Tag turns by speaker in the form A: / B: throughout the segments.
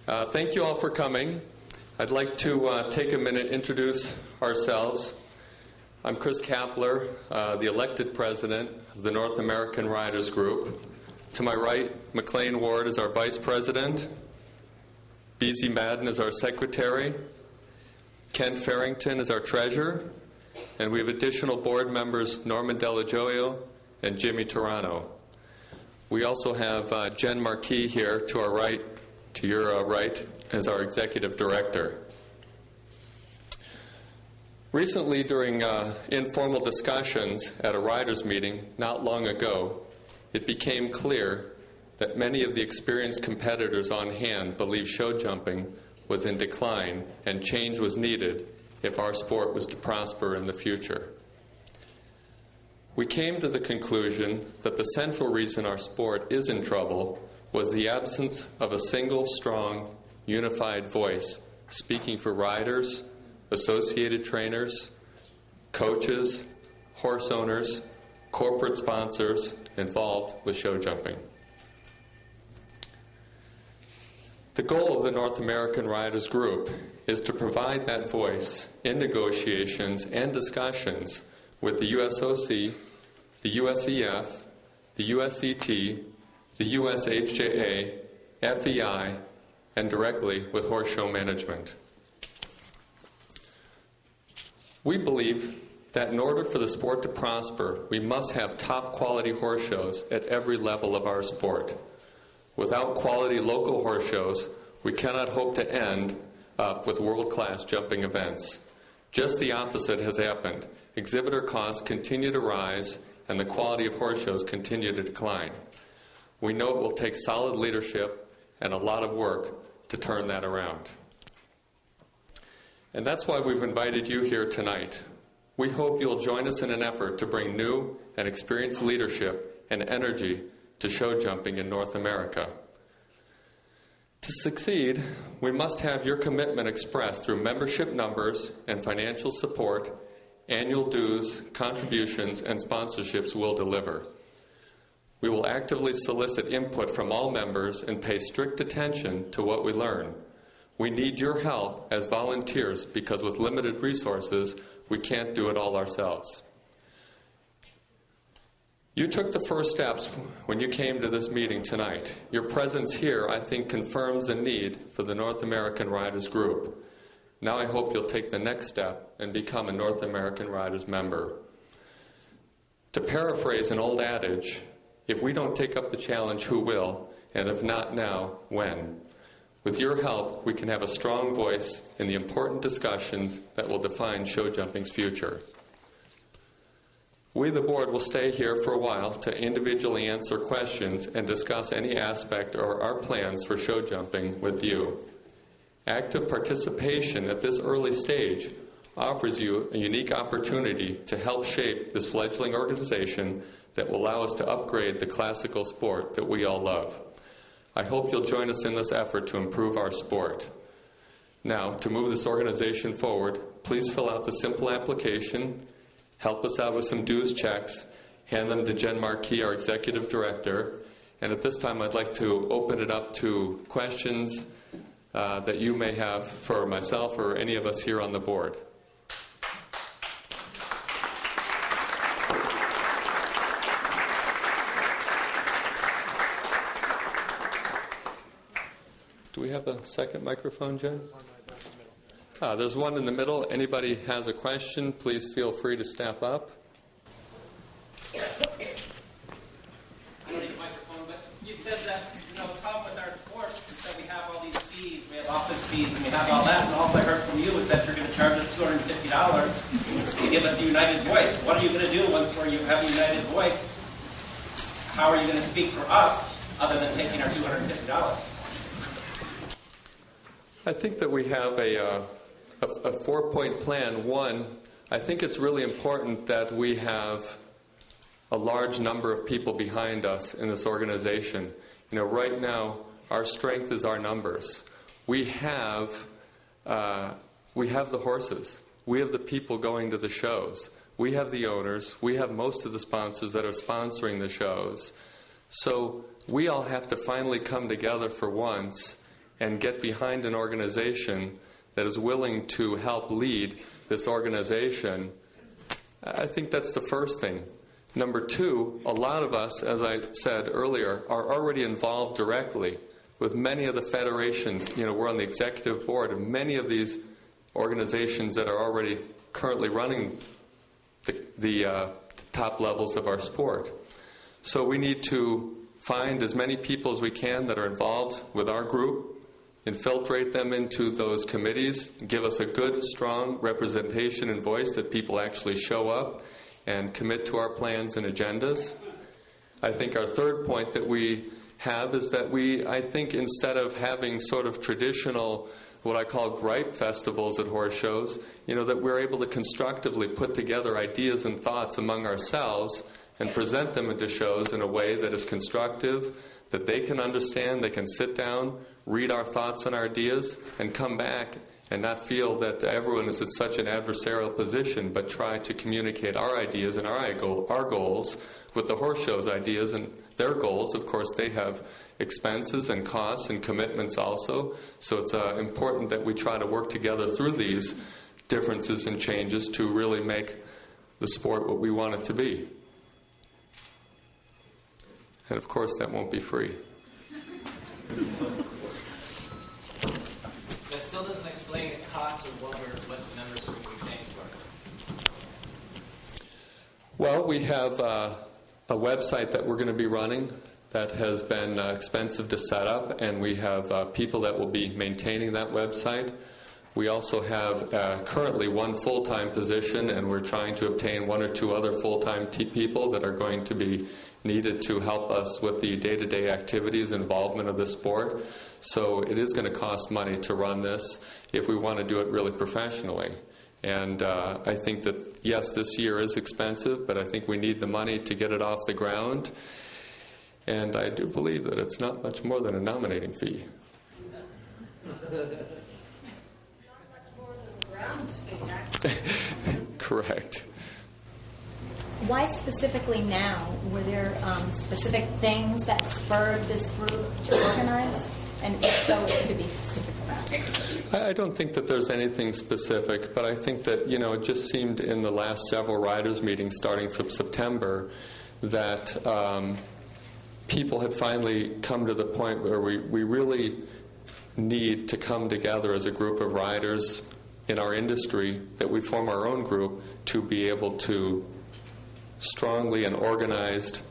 A: Thank you all for coming. I'd like to take a minute to introduce ourselves. I'm Chris Kapler, the elected president of the North American Riders Group. To my right, McLean Ward is our vice president. BZ Madden is our secretary. Ken Farrington is our treasurer. And we have additional board members Norman Delagioio and Jimmy Turano. We also have Jen Marquis here to our right, to your right, as our executive director. Recently, during informal discussions at a riders meeting not long ago, it became clear that many of the experienced competitors on hand believed show jumping was in decline and change was needed if our sport was to prosper in the future. We came to the conclusion that the central reason our sport is in trouble was the absence of a single, strong, unified voice speaking for riders, associated trainers, coaches, horse owners, corporate sponsors involved with show jumping. The goal of the North American Riders Group is to provide that voice in negotiations and discussions with the USOC, the USEF, the USET, the USHJA, FEI, and directly with horse show management. We believe that in order for the sport to prosper, we must have top quality horse shows at every level of our sport. Without quality local horse shows, we cannot hope to end up with world-class jumping events. Just the opposite has happened. Exhibitor costs continue to rise, and the quality of horse shows continue to decline. We know it will take solid leadership and a lot of work to turn that around. And that's why we've invited you here tonight. We hope you'll join us in an effort to bring new and experienced leadership and energy to show jumping in North America. To succeed, we must have your commitment expressed through membership numbers and financial support, annual dues, contributions, and sponsorships will deliver. We will actively solicit input from all members and pay strict attention to what we learn. We need your help as volunteers because with limited resources, we can't do it all ourselves. You took the first steps when you came to this meeting tonight. Your presence here, I think, confirms the need for the North American Riders Group. Now I hope you'll take the next step and become a North American Riders member. To paraphrase an old adage, if we don't take up the challenge, who will? And if not now, when? With your help, we can have a strong voice in the important discussions that will define show jumping's future. We, the board, will stay here for a while to individually answer questions and discuss any aspect or our plans for show jumping with you. Active participation at this early stage offers you a unique opportunity to help shape this fledgling organization that will allow us to upgrade the classical sport that we all love. I hope you'll join us in this effort to improve our sport. Now, to move this organization forward, please fill out the simple application, help us out with some dues checks, hand them to Jen Marquis, our executive director, and at this time I'd like to open it up to questions that you may have for myself or any of us here on the board. Do we have a second microphone, Jen? There's one in the middle. Anybody has a question, please feel free to step up.
B: I don't need a microphone, but you said that, the problem with our sport is that we have all these fees, we have office fees, and we have all that, and all I heard from you is that you're going to charge us $250 to give us a united voice. What are you going to do once you have a united voice? How are you going to speak for us other than taking our $250?
A: I think that we have a four-point plan. One, I think it's really important that we have a large number of people behind us in this organization. Right now, our strength is our numbers. We have the horses. We have the people going to the shows. We have the owners. We have most of the sponsors that are sponsoring the shows. So we all have to finally come together for once and get behind an organization that is willing to help lead this organization, I think that's the first thing. Number two, a lot of us, as I said earlier, are already involved directly with many of the federations. We're on the executive board of many of these organizations that are already currently running the top levels of our sport. So we need to find as many people as we can that are involved with our group, infiltrate them into those committees, give us a good, strong representation and voice that people actually show up and commit to our plans and agendas. I think our third point that we have is that I think instead of having sort of traditional, what I call gripe festivals at horse shows, that we're able to constructively put together ideas and thoughts among ourselves and present them into shows in a way that is constructive, that they can understand, they can sit down, read our thoughts and our ideas, and come back and not feel that everyone is in such an adversarial position, but try to communicate our ideas and our goals with the horse show's ideas and their goals. Of course, they have expenses and costs and commitments also, so it's important that we try to work together through these differences and changes to really make the sport what we want it to be. And of course, that won't be free.
B: That still doesn't explain the cost of what the members are going to be paying for.
A: Well, we have a website that we're going to be running that has been expensive to set up, and we have people that will be maintaining that website. We also have currently one full-time position, and we're trying to obtain one or two other full-time people that are going to be needed to help us with the day-to-day activities and involvement of the sport. So it is going to cost money to run this if we want to do it really professionally. And I think that, yes, this year is expensive, but I think we need the money to get it off the ground. And I do believe that it's not much more than a nominating fee. Correct.
C: Why specifically now? Were there specific things that spurred this group to organize? And if so, if you could be specific about it.
A: I don't think that there's anything specific, but I think that, it just seemed in the last several riders' meetings starting from September that people had finally come to the point where we really need to come together as a group of riders in our industry, that we form our own group to be able to strongly and organized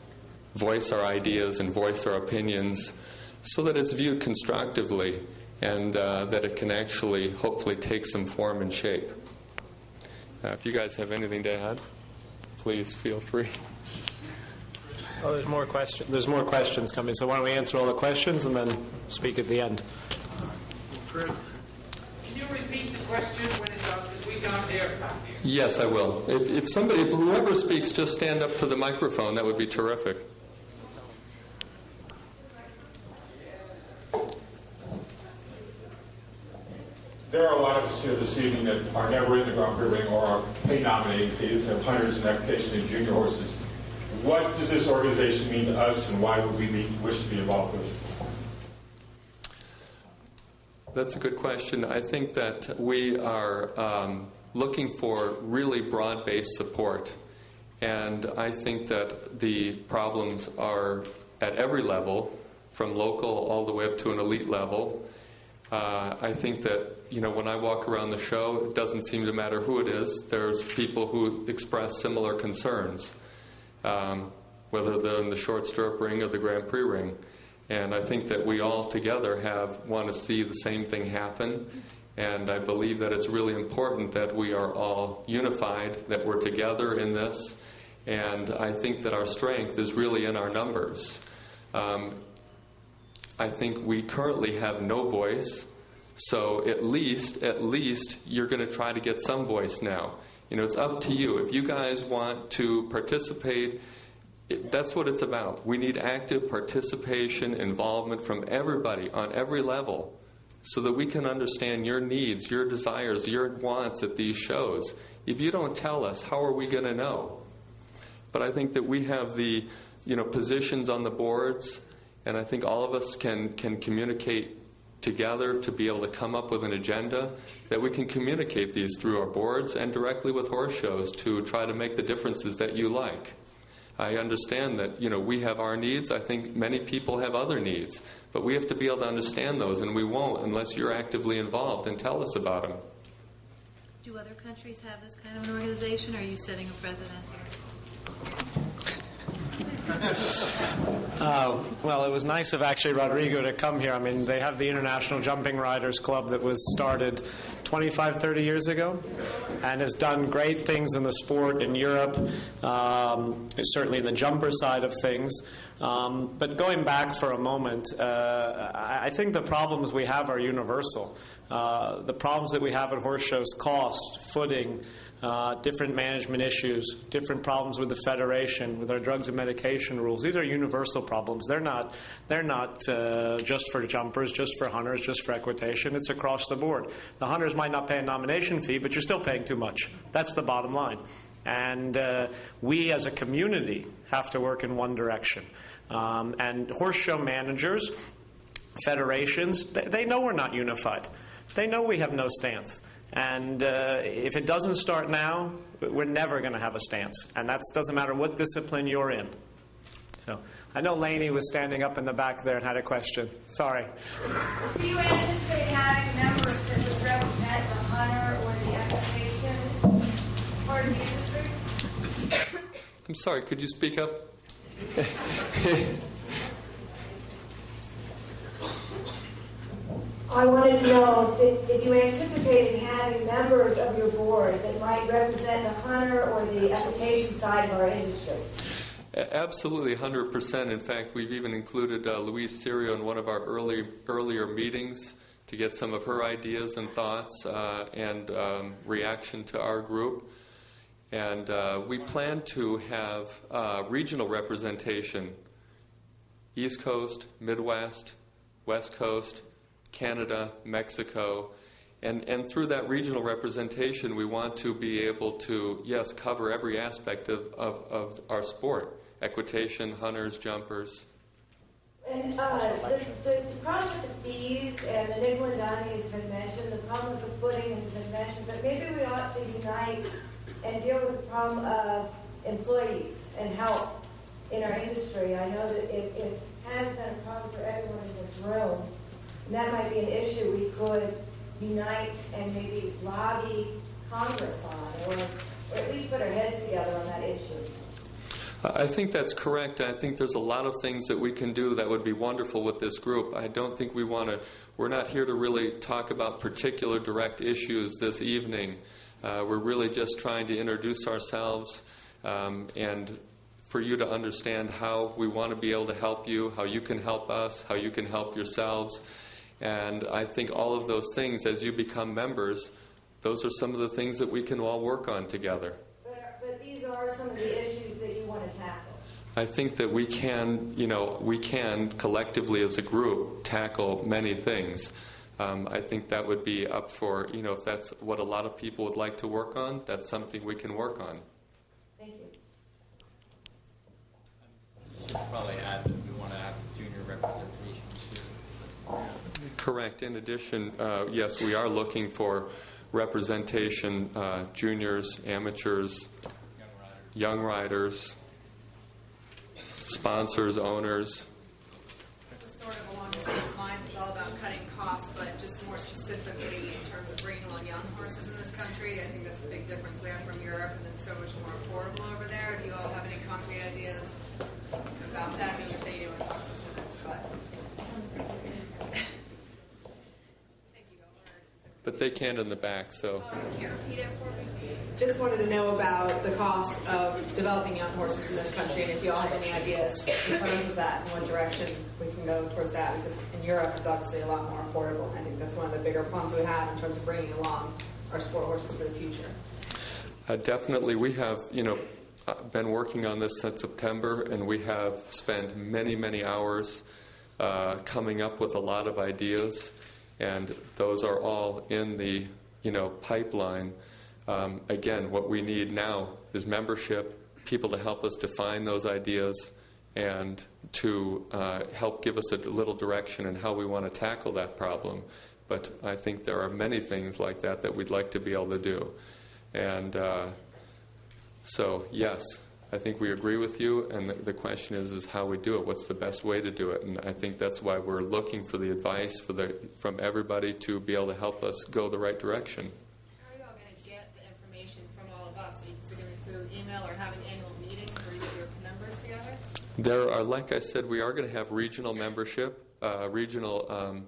A: voice our ideas and voice our opinions so that it's viewed constructively and that it can actually hopefully take some form and shape. If you guys have anything to add, please feel free.
D: Oh, there's more questions coming, so why don't we answer all the questions and then speak at the end.
E: Can you repeat the question when it's up? Because we can't hear it back here.
A: Yes, I will. If whoever speaks, just stand up to the microphone. That would be terrific.
F: There are a lot of us here this evening that are never in the Grand Prix ring or are pay nominating fees, have hunters and application in junior horses. What does this organization mean to us, and why would we wish to be involved with it?
A: That's a good question. I think that we are looking for really broad-based support. And I think that the problems are at every level, from local all the way up to an elite level. I think that, when I walk around the show, it doesn't seem to matter who it is. There's people who express similar concerns, whether they're in the short stirrup ring or the Grand Prix ring. And I think that we all together want to see the same thing happen. And I believe that it's really important that we are all unified, that we're together in this. And I think that our strength is really in our numbers. I think we currently have no voice. So at least you're going to try to get some voice now. It's up to you. If you guys want to participate, that's what it's about. We need active participation, involvement from everybody on every level so that we can understand your needs, your desires, your wants at these shows. If you don't tell us, how are we going to know? But I think that we have the positions on the boards, and I think all of us can communicate together to be able to come up with an agenda, that we can communicate these through our boards and directly with horse shows to try to make the differences that you like. I understand that, we have our needs. I think many people have other needs. But we have to be able to understand those, and we won't unless you're actively involved and tell us about them.
G: Do other countries have this kind of an organization, or are you setting a precedent here?
D: Well, it was nice of actually Rodrigo to come here. I mean, they have the International Jumping Riders Club that was started 25, 30 years ago and has done great things in the sport in Europe, certainly in the jumper side of things. But going back for a moment, I think the problems we have are universal. The problems that we have at horse shows, cost, footing, different management issues, different problems with the federation, with our drugs and medication rules. These are universal problems. They're not just for jumpers, just for hunters, just for equitation. It's across the board. The hunters might not pay a nomination fee, but you're still paying too much. That's the bottom line. And we as a community have to work in one direction. And horse show managers, federations, they know we're not unified. They know we have no stance. And if it doesn't start now, we're never going to have a stance. And that doesn't matter what discipline you're in. So I know Lainey was standing up in the back there and had a question. Sorry.
H: Do you anticipate having members that would represent the hunter or the equitation part of the industry?
A: I'm sorry, could you speak up?
H: I wanted to know if you anticipated having members of your board that might represent the hunter or the equitation side of our industry.
A: Absolutely, 100%. In fact, we've even included Louise Serio in one of our earlier meetings to get some of her ideas and thoughts and reaction to our group. And we plan to have regional representation, East Coast, Midwest, West Coast, Canada, Mexico, and through that regional representation, we want to be able to, yes, cover every aspect of our sport, equitation, hunters, jumpers.
H: And the problem with the fees and the nickel and dime has been mentioned, the problem with the footing has been mentioned, but maybe we ought to unite and deal with the problem of employees and help in our industry. I know that it has been a problem for everyone in this room. And that might be an issue we could unite and maybe lobby Congress on, or at least put our heads together on that issue.
A: I think that's correct. I think there's a lot of things that we can do that would be wonderful with this group. I don't think we're not here to really talk about particular direct issues this evening. We're really just trying to introduce ourselves and for you to understand how we want to be able to help you, how you can help us, how you can help yourselves. And I think all of those things, as you become members, those are some of the things that we can all work on together.
H: But these are some of the issues that you want to tackle.
A: I think that we can collectively as a group tackle many things. I think that would be up for, if that's what a lot of people would like to work on, that's something we can work on.
H: Thank you.
I: I should probably add that we want to have junior representation too.
A: Correct. In addition, yes, we are looking for representation, juniors, amateurs, young riders, sponsors, owners.
G: Just sort of along the same lines, it's all about cutting costs, but just more specifically in terms of bringing along young horses in this country, I think that's a big difference we have from Europe, and it's so much more affordable over there. Do you all have any concrete ideas about that? I mean, you're saying you don't want to talk specifics, but...
A: But they can't in the back, so.
G: Can you repeat it for me?
J: Just wanted to know about the cost of developing young horses in this country, and if you all have any ideas in terms of that, in what direction we can go towards that, because in Europe it's obviously a lot more affordable. I think that's one of the bigger problems we have in terms of bringing along our sport horses for the future.
A: Definitely, we have, been working on this since September, and we have spent many, many hours coming up with a lot of ideas. And those are all in the, pipeline. Again, what we need now is membership, people to help us define those ideas and to help give us a little direction in how we want to tackle that problem. But I think there are many things like that we'd like to be able to do. And so, yes, I think we agree with you, and the question is how we do it. What's the best way to do it? And I think that's why we're looking for the advice from everybody to be able to help us go the right direction.
G: How are you all going to get the information from all of us? Are you going to through email or having annual meetings where you get your members together?
A: There are, like I said, we are going to have regional membership, regional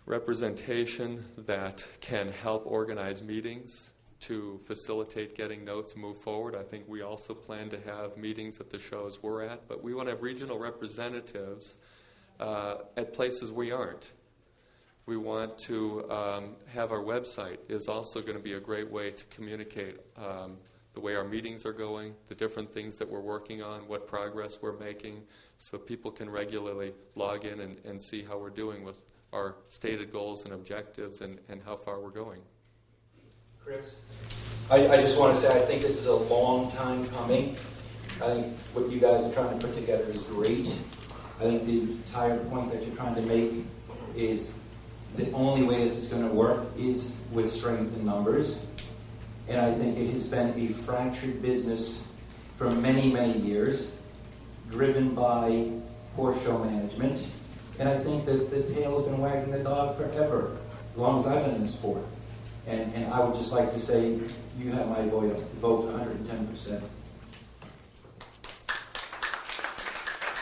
A: representation that can help organize meetings to facilitate getting notes move forward. I think we also plan to have meetings at the shows we're at, but we want to have regional representatives at places we aren't. We want to have our website is also going to be a great way to communicate the way our meetings are going, the different things that we're working on, what progress we're making, so people can regularly log in and see how we're doing with our stated goals and objectives and how far we're going.
K: Chris? I just want to say I think this is a long time coming. I think what you guys are trying to put together is great. I think the entire point that you're trying to make is the only way this is going to work is with strength in numbers. And I think it has been a fractured business for many, many years, driven by poor show management. And I think that the tail has been wagging the dog forever, as long as I've been in the sport. And I would just like to say, you have my vote 110%.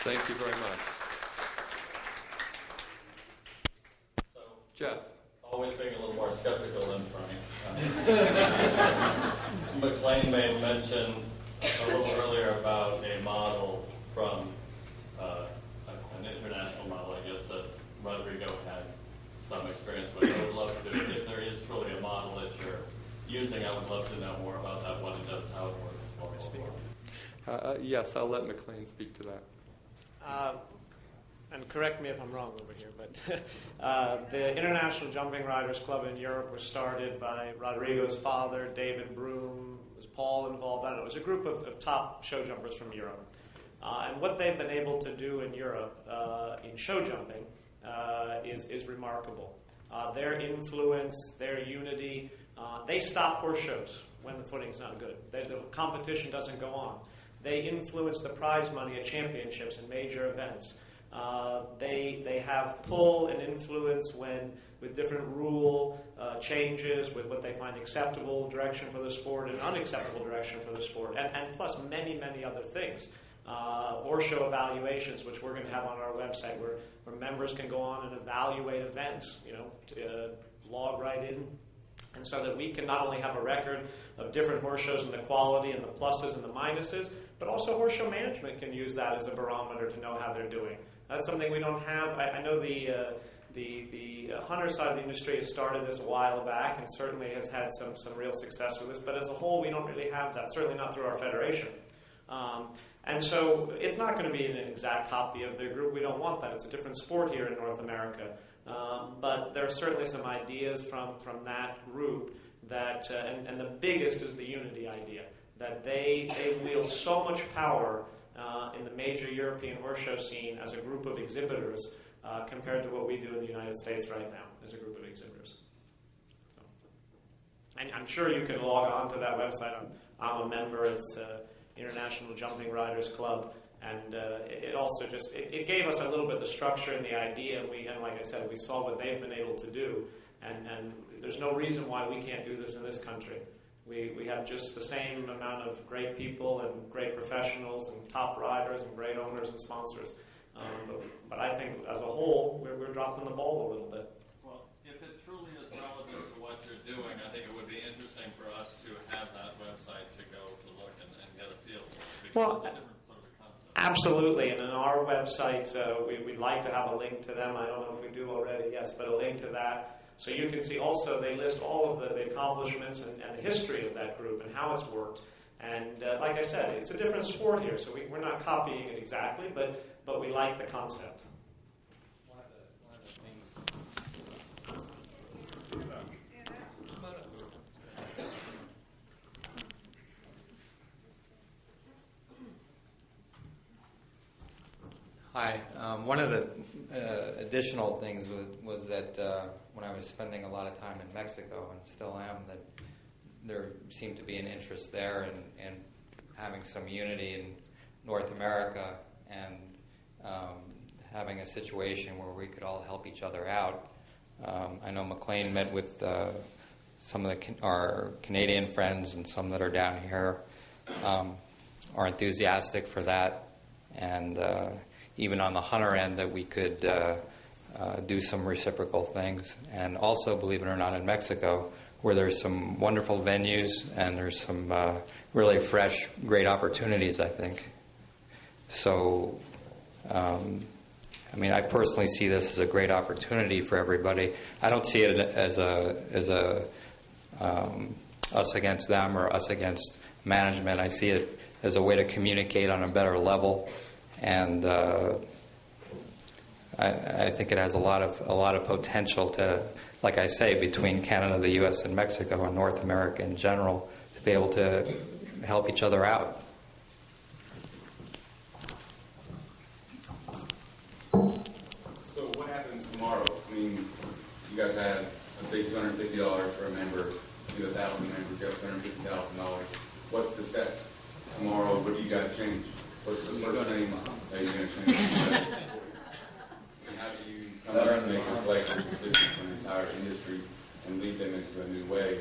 A: Thank you very much.
L: So,
A: Jeff.
L: Always being a little more skeptical than Frank. McLean made mention a little earlier about a model from an international model, I guess, that Rodrigo had some experience with. I would love to, if there is truly a model that you're using, I would love to know more about that, what it does, how it works.
A: Yes, I'll let McLean speak to that.
D: And correct me if I'm wrong over here, but the International Jumping Riders Club in Europe was started by Rodrigo's father, David Broom. Was Paul involved? I don't know. It was a group of top show jumpers from Europe. And what they've been able to do in Europe in show jumping is remarkable. Their influence, their unity, they stop horse shows when the footing's not good. The competition doesn't go on. They influence the prize money at championships and major events. They have pull and influence with different rule changes, with what they find acceptable direction for the sport and unacceptable direction for the sport, and plus many, many other things. Horse show evaluations, which we're going to have on our website, where members can go on and evaluate events, log right in. And so that we can not only have a record of different horse shows and the quality and the pluses and the minuses, but also horse show management can use that as a barometer to know how they're doing. That's something we don't have. I know the hunter side of the industry has started this a while back and certainly has had some real success with this, but as a whole we don't really have that, certainly not through our federation. And so it's not going to be an exact copy of their group. We don't want that. It's a different sport here in North America. But there are certainly some ideas from that group that, and the biggest is the unity idea, that they wield so much power in the major European horse show scene as a group of exhibitors compared to what we do in the United States right now as a group of exhibitors. So, and I'm sure you can log on to that website. I'm a member. It's International Jumping Riders Club. And it also just, it gave us a little bit of the structure and the idea, and like I said, we saw what they've been able to do, and there's no reason why we can't do this in this country. We have just the same amount of great people and great professionals and top riders and great owners and sponsors. But I think as a whole, we're dropping the ball a little bit.
L: Well, if it truly is relative to what you're doing, I think it would be interesting for us to have that website to go to look and get a feel for it.
D: Well, absolutely, and on our website, we'd like to have a link to them. I don't know if we do already, yes, but a link to that. So you can see also they list all of the accomplishments and the history of that group and how it's worked. And like I said, it's a different sport here, so we're not copying it exactly, but we like the concept.
I: One of the things.
M: Hi. One of the additional things was that when I was spending a lot of time in Mexico, and still am, that there seemed to be an interest there in having some unity in North America and having a situation where we could all help each other out. I know McLean met with some of our Canadian friends, and some that are down here are enthusiastic for that, and even on the hunter end, that we could do some reciprocal things. And also, believe it or not, in Mexico, where there's some wonderful venues and there's some really fresh, great opportunities, I think. So, I mean, I personally see this as a great opportunity for everybody. I don't see it as a us against them or us against management. I see it as a way to communicate on a better level, and I think it has a lot of potential to, like I say, between Canada, the U.S., and Mexico, and North America in general, to be able to help each other out.
N: So what happens tomorrow? I mean, you guys have, let's say, $250 for a member. You have 1,000 members. You have $250,000. What's the step tomorrow? What do you guys change? What's the first thing that you're going to change? And how do you come up and make a collective decision for the entire industry and lead them into a new way?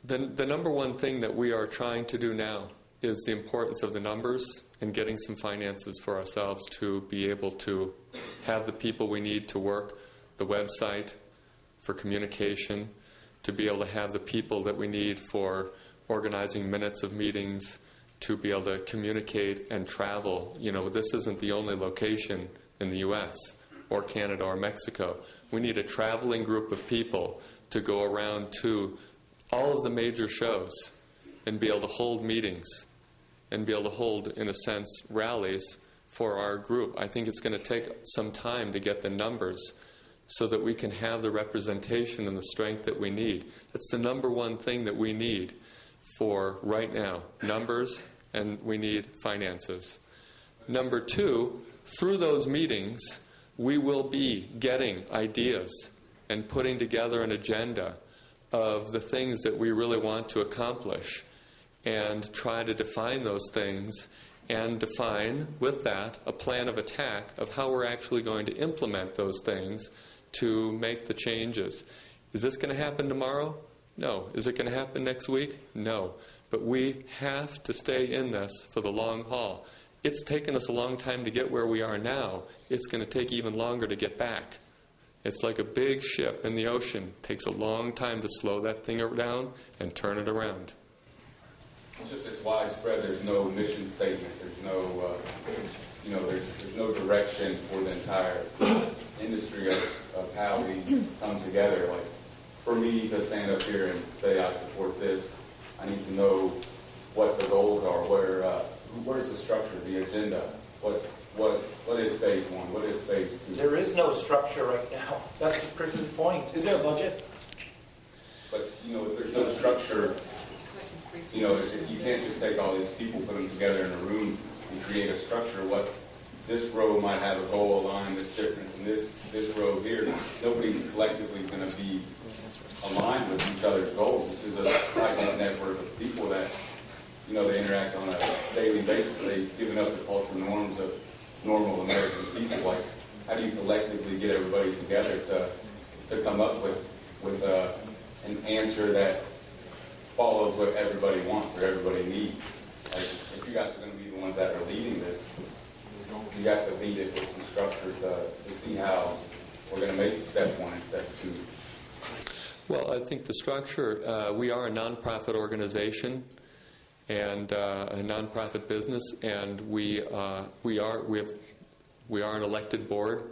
A: The number one thing that we are trying to do now is the importance of the numbers and getting some finances for ourselves to be able to have the people we need to work the website for communication, to be able to have the people that we need for organizing minutes of meetings, to be able to communicate and travel. You know, this isn't the only location in the U.S. or Canada or Mexico. We need a traveling group of people to go around to all of the major shows and be able to hold meetings and be able to hold, in a sense, rallies for our group. I think it's going to take some time to get the numbers so that we can have the representation and the strength that we need. It's the number one thing that we need for right now, numbers, and we need finances. Number two, through those meetings, we will be getting ideas and putting together an agenda of the things that we really want to accomplish, and try to define those things and define with that a plan of attack of how we're actually going to implement those things to make the changes. Is this going to happen tomorrow? No. Is it going to happen next week? No. But we have to stay in this for the long haul. It's taken us a long time to get where we are now. It's going to take even longer to get back. It's like a big ship in the ocean. It takes a long time to slow that thing down and turn it around.
N: It's widespread. There's no mission statement. There's no, there's no direction for the entire industry of how we come together. Like, for me to stand up here and say I support this, I need to know what the goals are. Where's the structure, the agenda? What is phase one? What is phase two?
K: There is no structure right now. That's Chris's point.
B: Is there a budget?
N: But if there's no structure, you can't just take all these people, put them together in a room, and create a structure. What this row might have a goal aligned that's different from this row here. Nobody's collectively going to be aligned with each other's goals. This is a tight-knit network of people that, they interact on a daily basis. They've given up the cultural norms of normal American people. Like, how do you collectively get everybody together to come up with an answer that follows what everybody wants or everybody needs? Like, if you guys are going to be the ones that are leading this, you have to lead it with some structure to see how we're going to make step one and step two.
A: Well, I think the structure, we are a nonprofit organization and a nonprofit business, and we are an elected board.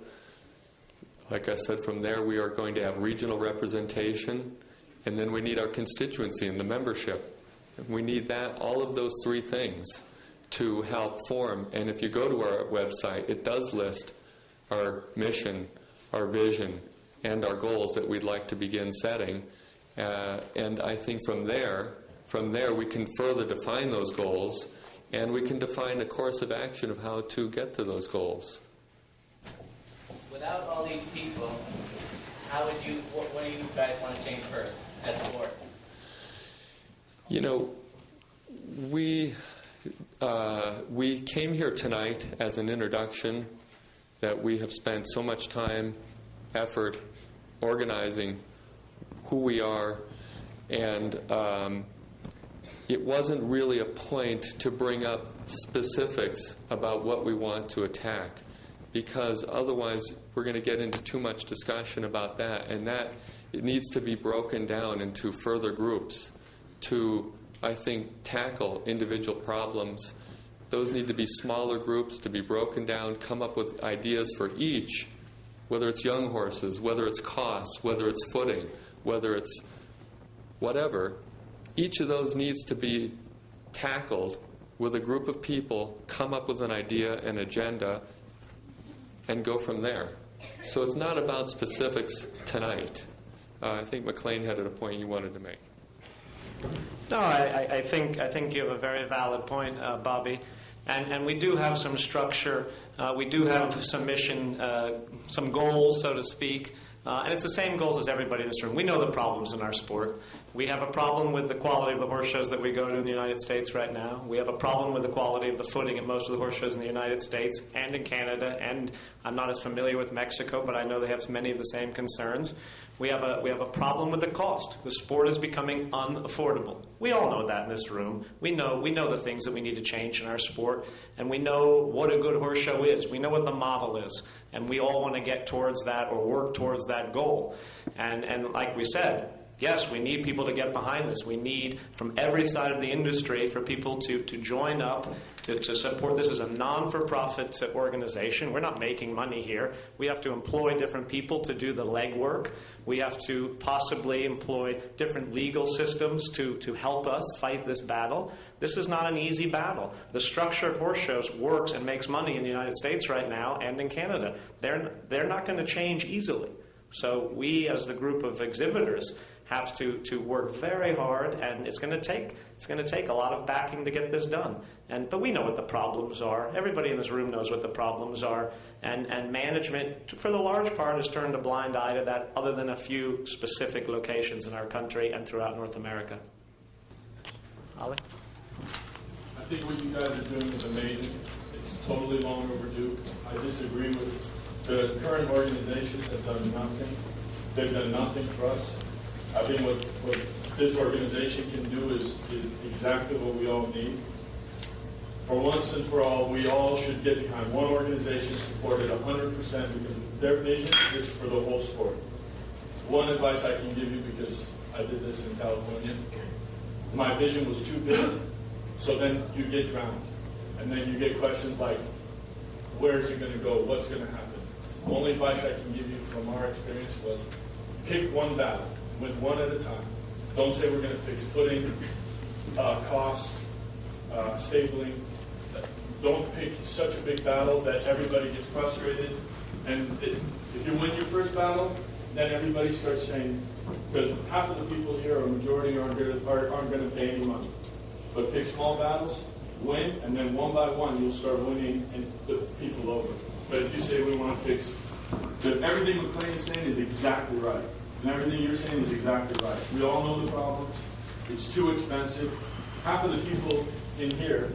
A: Like I said, from there we are going to have regional representation, and then we need our constituency and the membership. We need that, all of those three things to help form. And if you go to our website, it does list our mission, our vision, and our goals that we'd like to begin setting. And I think from there we can further define those goals and we can define a course of action of how to get to those goals.
B: Without all these people, how would you? What do you guys want to change first as a board?
A: You know, we came here tonight as an introduction that we have spent so much time, effort, organizing who we are, and it wasn't really a point to bring up specifics about what we want to attack, because otherwise we're going to get into too much discussion about that, and that it needs to be broken down into further groups to, I think, tackle individual problems. Those need to be smaller groups to be broken down, come up with ideas for each, whether it's young horses, whether it's costs, whether it's footing, whether it's whatever. Each of those needs to be tackled with a group of people, come up with an idea, an agenda, and go from there. So it's not about specifics tonight. I think McLean had a point you wanted to make.
D: No, I think you have a very valid point, Bobby. And we do have some structure. We do have some mission, some goals, so to speak. And it's the same goals as everybody in this room. We know the problems in our sport. We have a problem with the quality of the horse shows that we go to in the United States right now. We have a problem with the quality of the footing at most of the horse shows in the United States and in Canada. And I'm not as familiar with Mexico, but I know they have many of the same concerns. We have a problem with the cost. The sport is becoming unaffordable. We all know that in this room. We know the things that we need to change in our sport, and we know what a good horse show is. We know what the model is, and we all want to get towards that or work towards that goal. And like we said, yes, we need people to get behind this. We need, from every side of the industry, for people to join up, to support. This is a non-for-profit organization. We're not making money here. We have to employ different people to do the legwork. We have to possibly employ different legal systems to help us fight this battle. This is not an easy battle. The structure of horse shows works and makes money in the United States right now and in Canada. They're not going to change easily. So we, as the group of exhibitors, have to work very hard, and it's going to take a lot of backing to get this done. But we know what the problems are. Everybody in this room knows what the problems are, and management, for the large part, has turned a blind eye to that, other than a few specific locations in our country and throughout North America. Ali?
O: I think what you guys are doing is amazing. It's totally long overdue. I disagree with the current organizations have done nothing. They've done nothing for us. I think what this organization can do is exactly what we all need. For once and for all, we all should get behind one organization supported 100% because their vision is for the whole sport. One advice I can give you, because I did this in California, my vision was too big, so then you get drowned. And then you get questions like, where is it going to go? What's going to happen? The only advice I can give you from our experience was pick one battle. With one at a time. Don't say we're going to fix footing, cost, stabling. Don't pick such a big battle that everybody gets frustrated. And if you win your first battle, then everybody starts saying, because half of the people here, or a majority, aren't going to pay any money. But pick small battles, win, and then one by one you'll start winning and put people over. But if you say we want to fix, everything McLean is saying is exactly right. And everything you're saying is exactly right. We all know the problems. It's too expensive. Half of the people in here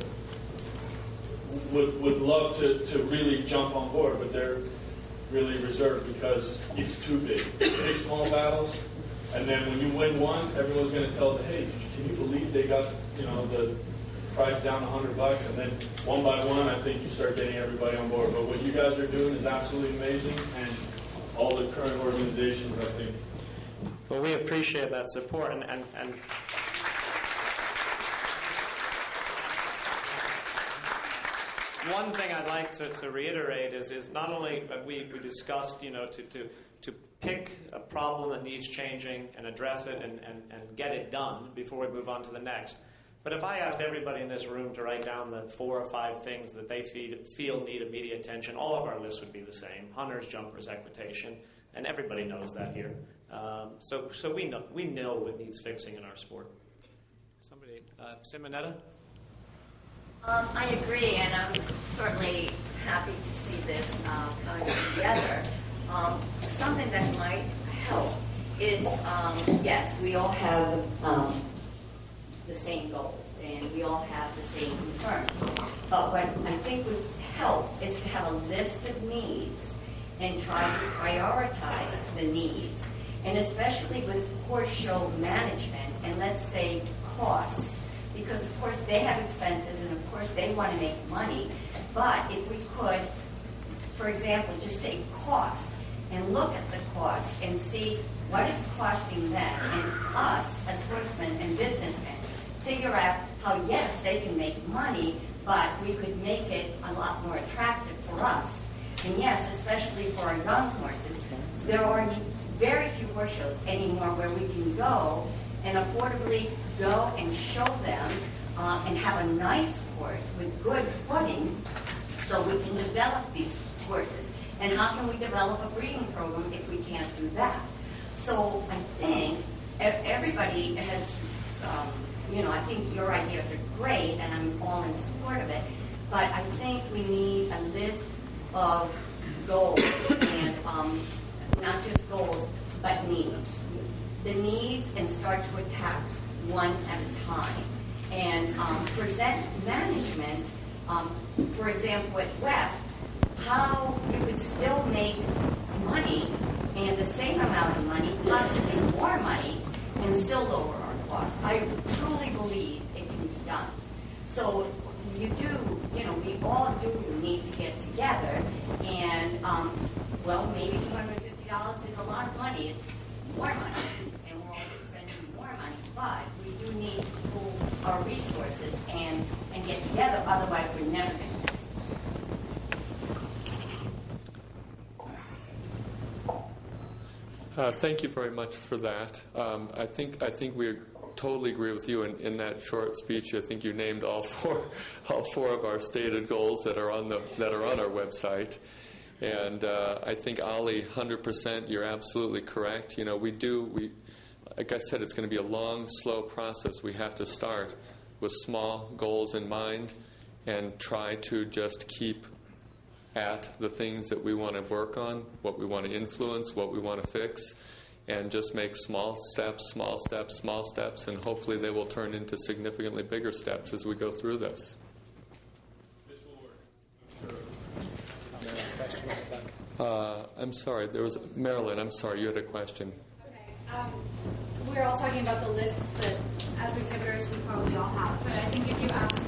O: would love to really jump on board, but they're really reserved because it's too big. Big small battles, and then when you win one, everyone's going to tell them, hey, can you believe they got the price down $100? And then one by one, I think you start getting everybody on board. But what you guys are doing is absolutely amazing, and all the current organizations, I think.
D: Well, we appreciate that support, and one thing I'd like to reiterate is not only have we discussed, to pick a problem that needs changing and address it and get it done before we move on to the next. But if I asked everybody in this room to write down the 4 or 5 things that they feel need immediate attention, all of our lists would be the same: hunters, jumpers, equitation, and everybody knows that here. So we know what needs fixing in our sport. Somebody, Simonetta?
P: I agree, and I'm certainly happy to see this coming together. Something that might help is, yes, we all have the same goals, and we all have the same concerns. But what I think would help is to have a list of needs and try to prioritize the needs, and especially with horse show management, and let's say costs, because of course they have expenses, and of course they want to make money. But if we could, for example, just take costs and look at the costs and see what it's costing them and us as horsemen and businessmen, figure out how, yes, they can make money, but we could make it a lot more attractive for us. And yes, especially for our young horses, there are very few horse shows anymore where we can go and affordably go and show them and have a nice horse with good footing so we can develop these horses. And how can we develop a breeding program if we can't do that? So I think everybody has, I think your ideas are great, and I'm all in support of it, but I think we need a list of goals, and not just goals, but needs. The needs, and start to attack one at a time. And present management, for example, at WEF, how you could still make money and the same amount of money, possibly more money, and still lower our costs. I truly believe it can be done. So we all do need to get together, and maybe $250 is a lot of money. It's more money, and we're all just spending more money. But we do need to pool our resources and get together. Otherwise, we're never going to.
A: Thank you very much for that. I think we totally agree with you in that short speech. I think you named all four of our stated goals that are on our website. And I think, Ali, 100%, you're absolutely correct. Like I said, it's going to be a long, slow process. We have to start with small goals in mind and try to just keep at the things that we want to work on, what we want to influence, what we want to fix, and just make small steps, small steps, small steps, and hopefully they will turn into significantly bigger steps as we go through this. I'm sorry, there was Marilyn. I'm sorry, you had a question.
Q: Okay. We're all talking about the lists that, as exhibitors, we probably all have. But I think if you ask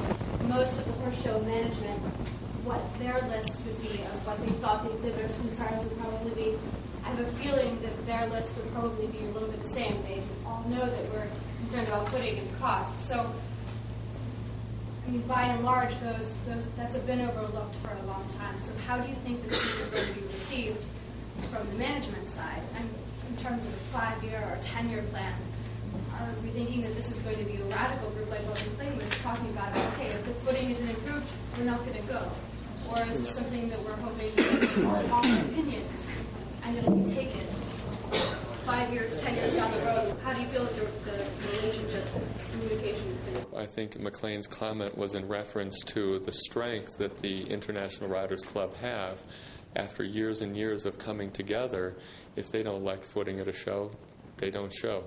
Q: most of the horse show management what their list would be of what they thought the exhibitors' concerns would probably be, I have a feeling that their list would probably be a little bit the same. They all know that we're concerned about footing and cost. So, I mean, by and large, that's been overlooked for a long time. So how do you think this is going to be received from the management side? And in terms of a 5-year or 10-year plan, are we thinking that this is going to be a radical group like what McLean was talking about? Okay, if the footing isn't improved, we're not going to go. Or is it something that we're hoping to offer opinions and it'll be taken 5 years, 10 years down the road? How do you feel that the relationship, communication is going to?
A: I think McLean's comment was in reference to the strength that the International Riders Club have after years and years of coming together. If they don't like footing at a show, they don't show.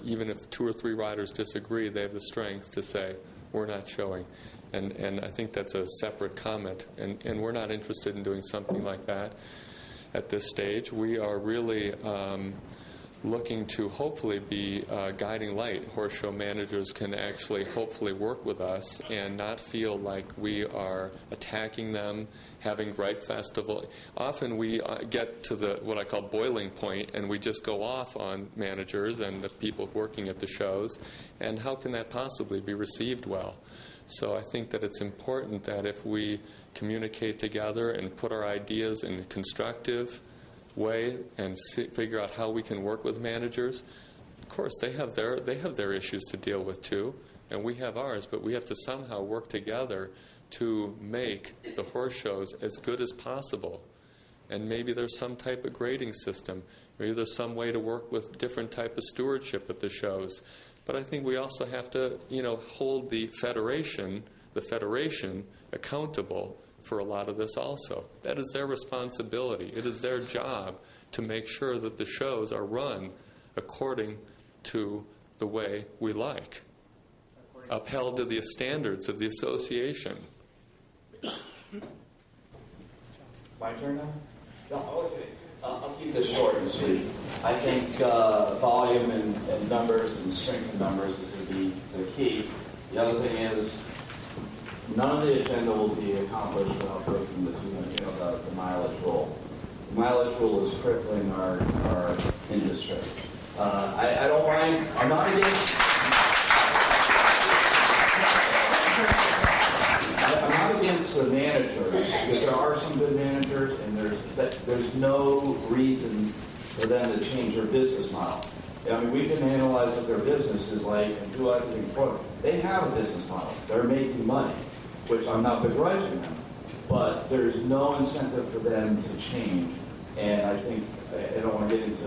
A: Even if 2 or 3 riders disagree, they have the strength to say, we're not showing. And I think that's a separate comment. And we're not interested in doing something like that at this stage. We are really looking to hopefully be a guiding light. Horse show managers can actually hopefully work with us and not feel like we are attacking them, having gripe festival. Often we get to what I call boiling point, and we just go off on managers and the people working at the shows, and how can that possibly be received well? So I think that it's important that if we communicate together and put our ideas in a constructive way and figure out how we can work with managers. Of course, they have their issues to deal with too, and we have ours, but we have to somehow work together to make the horse shows as good as possible. And maybe there's some type of grading system. Maybe there's some way to work with different type of stewardship at the shows. But I think we also have to, hold the federation the Federation accountable for a lot of this also. That is their responsibility. It is their job to make sure that the shows are run according to the way we like, upheld to the standards of the association.
R: My turn now? No, okay. I'll keep this short and sweet. I think volume and numbers and strength of numbers is going to be the key. The other thing is, none of the agenda will be accomplished without breaking the the mileage rule. The mileage rule is crippling our industry. I don't mind. I'm not against. I'm not against the managers, because there are some good managers, and there's no reason for them to change their business model. I mean, we can analyze what their business is like and do everything for them. They have a business model. They're making money, which I'm not begrudging them, but there's no incentive for them to change. And I think, I don't want to get into,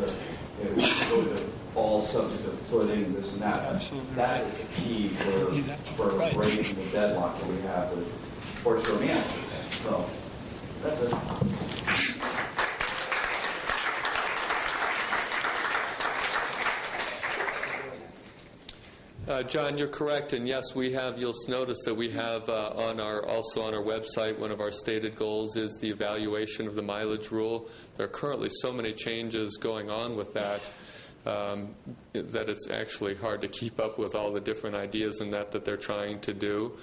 R: go to all subjects of footing, this and that. Absolutely. That is the key for breaking the deadlock that we have with horse show managers. So, that's it.
A: John, you're correct, and yes, we have. You'll notice that we have also on our website. One of our stated goals is the evaluation of the mileage rule. There are currently so many changes going on with that that it's actually hard to keep up with all the different ideas in that they're trying to do.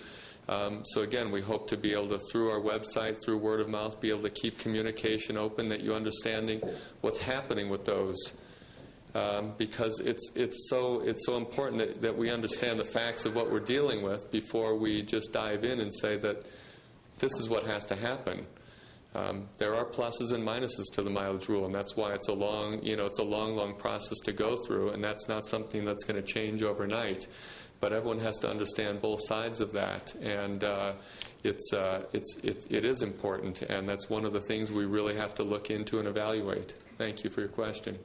A: So again, we hope to be able to, through our website, through word of mouth, be able to keep communication open, that you understanding what's happening with those. Because it's so important that we understand the facts of what we're dealing with before we just dive in and say that this is what has to happen. There are pluses and minuses to the mileage rule, and that's why it's a long process to go through, and that's not something that's going to change overnight. But everyone has to understand both sides of that, and it is important, and that's one of the things we really have to look into and evaluate. Thank you for your question.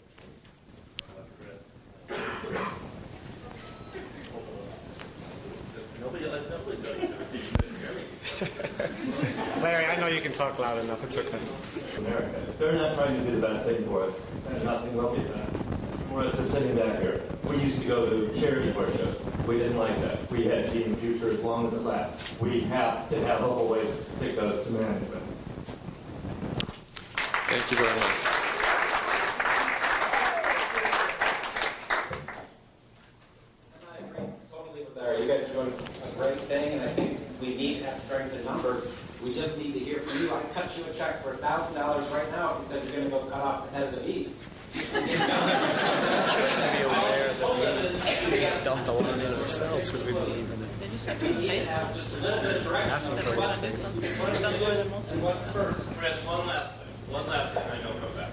D: Larry, I know you can talk loud enough. It's okay.
S: America. They're not trying to do the best thing for us, and nothing will be done. We're just sitting back here. We used to go to charity horse shows. We didn't like that. We had Gene Future as long as it lasts. We have to have local ways to take those to management.
A: Thank you very much.
B: You guys are doing a great thing, and I think we need that strength in numbers. We just need to hear from you. I cut you a check for $1,000 right now if you said you're going to go cut off the head of the beast.
T: We dumped a lot in it ourselves because we believe in it.
B: They just have to have just a little bit of direction. What's good and what's first?
L: Chris, one last thing I know about that.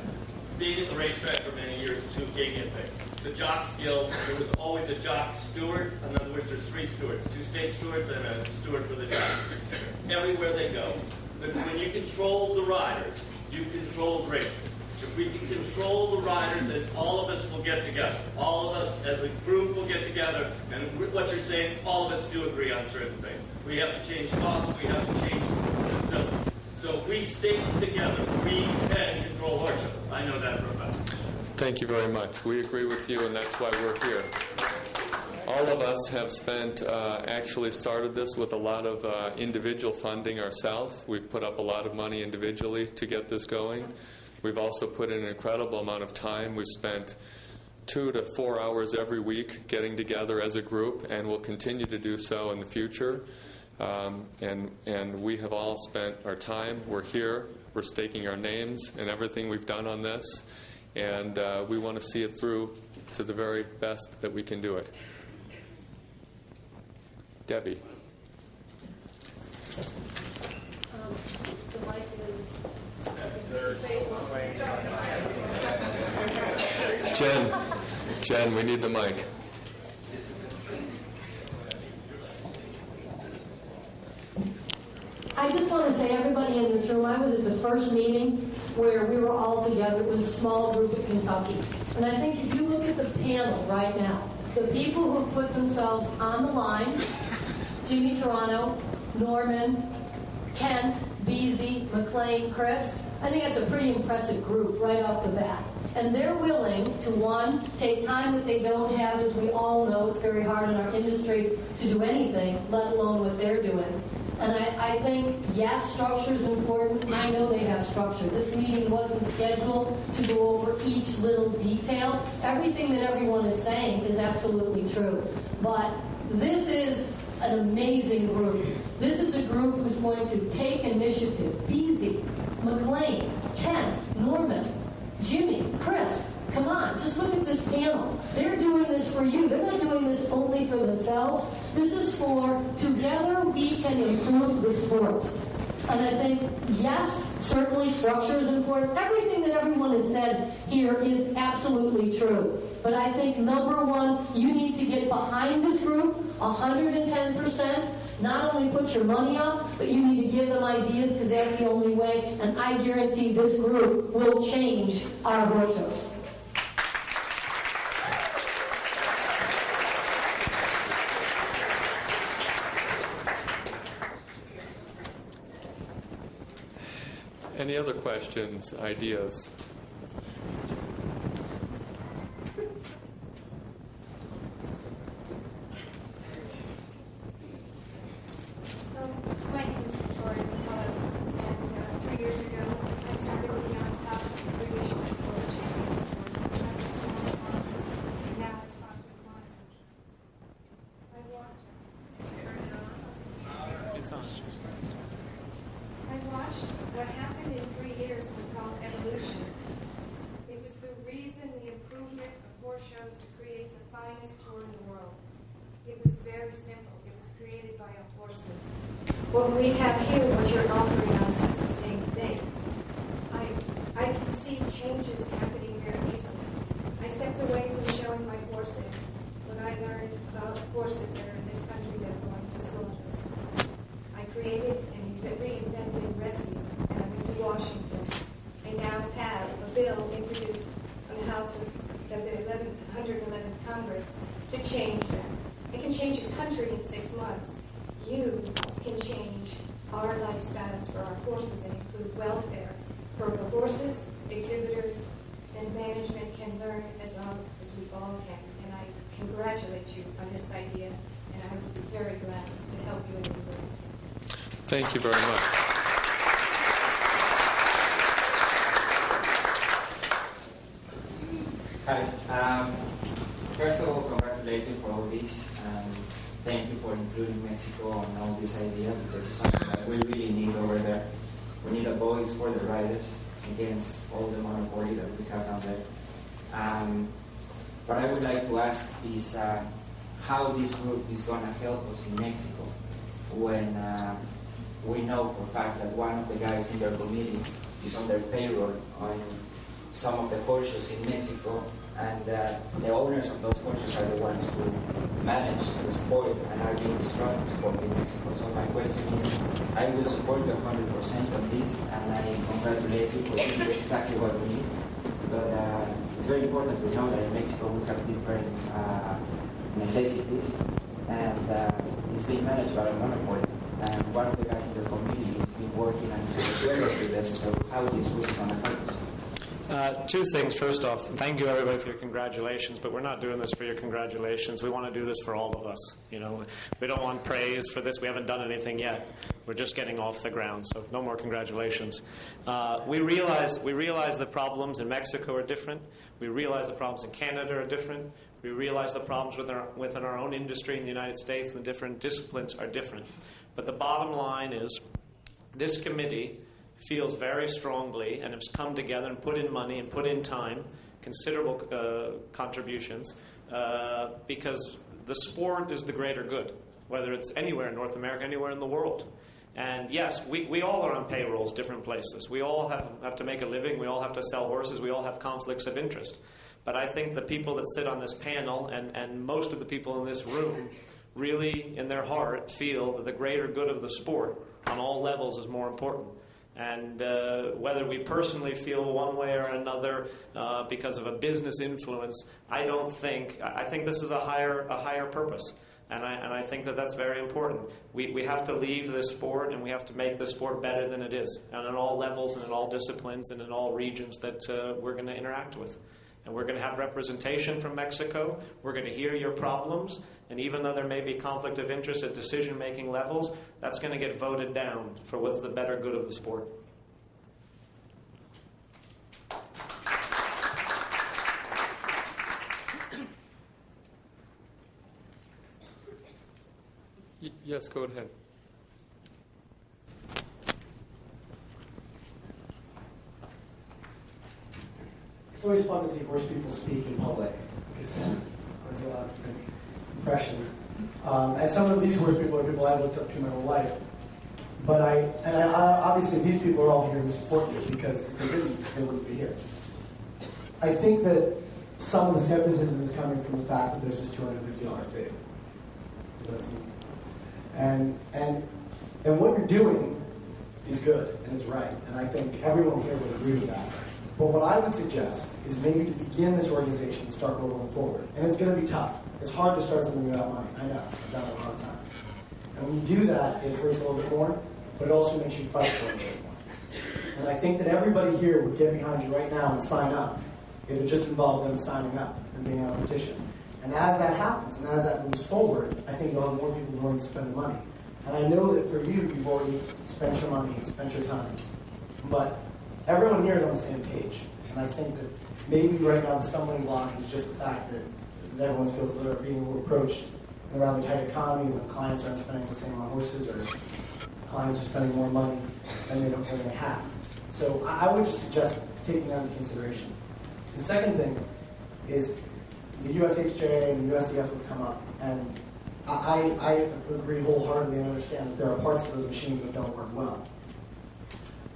L: Being at the racetrack for many years, the 2K thing. The Jocks Guild, there was always a jock steward. In other words, there's 3 stewards, 2 state stewards and a steward for the jocks. Everywhere they go. But when you control the riders, you control racing. If we can control the riders, then all of us will get together. All of us as a group will get together. And what you're saying, all of us do agree on certain things. We have to change costs. We have to change facilities. So if we stay together, we can control horse shows. I know that for a fact.
A: Thank you very much. We agree with you, and that's why we're here. All of us have actually started this with a lot of individual funding ourselves. We've put up a lot of money individually to get this going. We've also put in an incredible amount of time. We've spent 2 to 4 hours every week getting together as a group, and we'll continue to do so in the future. And we have all spent our time. We're here. We're staking our names and everything we've done on this. And we want to see it through to the very best that we can do it. Debbie.
Q: The mic is...
A: Jen, we need the mic.
U: I just want to say, everybody in this room, I was at the first meeting where we were all together. It was a small group of Kentucky. And I think if you look at the panel right now, the people who put themselves on the line, Jimmy Toronto, Norman, Kent, Beasy, McLean, Chris. I think that's a pretty impressive group right off the bat. And they're willing to, one, take time that they don't have. As we all know, it's very hard in our industry to do anything, let alone what they're doing. And I think, yes, structure is important. I know they have structure. This meeting wasn't scheduled to go over each little detail. Everything that everyone is saying is absolutely true. But this is an amazing group. This is a group who's going to take initiative. Beasy, McLean, Kent, Norman, Jimmy, Chris, come on, just look at this panel. They're doing this for you. They're not doing this only for themselves. This is for together we can improve the sport. And I think, yes, certainly structure is important. Everything that everyone has said here is absolutely true. But I think, number one, you need to get behind this group 110%. Not only put your money up, but you need to give them ideas, because that's the only way. And I guarantee this group will change our horse shows.
A: Any other questions, ideas?
Q: My name is Victoria, and 3 years ago, I started with the Young Tops and creation of the World Champions. I was a small sponsor, and now I sponsor the monitor. I watched what happened in 3 years was called evolution. It was the reason, the improvement of horse shows to create the finest tour in the world. It was very simple. It was created by a horseman. What we have here, what you're offering us, is the same thing. I can see changes happening very easily. I stepped away from showing my horses when I learned about horses that are in this country that are going to slaughter. I created and reinvented rescue, and I went to Washington. I now have a bill introduced in the House of the 111th Congress to change that. It can change a country in 6 months. You can change our lifestyles for our horses and include welfare for the horses, exhibitors, and management can learn as long as we all can. And I congratulate you on this idea, and I would be very glad to help you in your work.
A: Thank you very much.
C: Hi. First of all, congratulate you for all this. Thank you for including Mexico on all this idea, because it's something that we really need over there. We need a voice for the riders against all the monopoly that we have down there. What I would like to ask is how this group is going to help us in Mexico when we know for a fact that one of the guys in their committee is on their payroll on some of the horses in Mexico, and the owners of those horses are the ones who manage the sport and are being destroying the sport in Mexico. So my question is, I will support you 100% on this, and I congratulate you for doing exactly what we need. But it's very important to know that in Mexico we have different necessities, and it's being managed by a monopoly. And one of the guys in the committee has been working and is with them, so how this group is going to help us?
D: Two things. First off, thank you everybody for your congratulations, but we're not doing this for your congratulations. We want to do this for all of us. You know, we don't want praise for this. We haven't done anything yet. We're just getting off the ground, so no more congratulations. We realize the problems in Mexico are different. We realize the problems in Canada are different. We realize the problems within our own industry in the United States and the different disciplines are different. But the bottom line is, this committee feels very strongly and has come together and put in money and put in time, considerable contributions, because the sport is the greater good, whether it's anywhere in North America, anywhere in the world. And yes, we all are on payrolls, different places. We all have to make a living. We all have to sell horses. We all have conflicts of interest. But I think the people that sit on this panel and most of the people in this room really, in their heart, feel that the greater good of the sport on all levels is more important. And whether we personally feel one way or another because of a business influence, I think this is a higher purpose. And I think that that's very important. We have to leave this sport, and we have to make the sport better than it is, and on all levels and in all disciplines and in all regions that we're going to interact with. And we're going to have representation from Mexico. We're going to hear your problems. And even though there may be conflict of interest at decision-making levels, that's going to get voted down for what's the better good of the sport.
A: Yes, go ahead.
E: It's always fun to see horse people speak in public because there's a lot of different impressions. And some of these horse people are people I've looked up to my whole life. But obviously these people are all here to support you because if they didn't, they wouldn't be here. I think that some of the skepticism is coming from the fact that there's this $250 fee. And what you're doing is good and it's right. And I think everyone here would agree with that. But what I would suggest is maybe to begin this organization and start rolling forward. And it's going to be tough. It's hard to start something without money. I know. I've done it a lot of times. And when you do that, it hurts a little bit more, but it also makes you fight for it a little bit more. And I think that everybody here would get behind you right now and sign up if it just involved them signing up and being on a petition. And as that happens and as that moves forward, I think you'll have more people willing to spend the money. And I know that for you, you've already spent your money and spent your time. But everyone here is on the same page. And I think that maybe right now the stumbling block is just the fact that everyone feels that they're being approached in a rather tight economy when clients aren't spending the same on horses or clients are spending more money than they have. So I would just suggest taking that into consideration. The second thing is the USHJ and the USEF have come up, and I agree wholeheartedly and understand that there are parts of those machines that don't work well.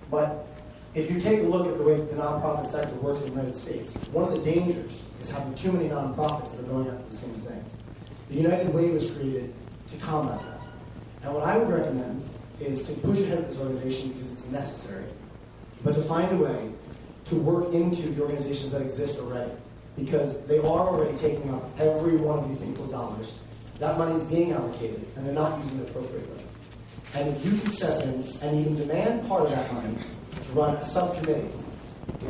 E: But if you take a look at the way that the nonprofit sector works in the United States, one of the dangers is having too many nonprofits that are going after the same thing. The United Way was created to combat that. And what I would recommend is to push ahead with this organization because it's necessary, but to find a way to work into the organizations that exist already, because they are already taking up every one of these people's dollars. That money is being allocated, and they're not using it appropriately. And if you can step in and even demand part of that money to run a subcommittee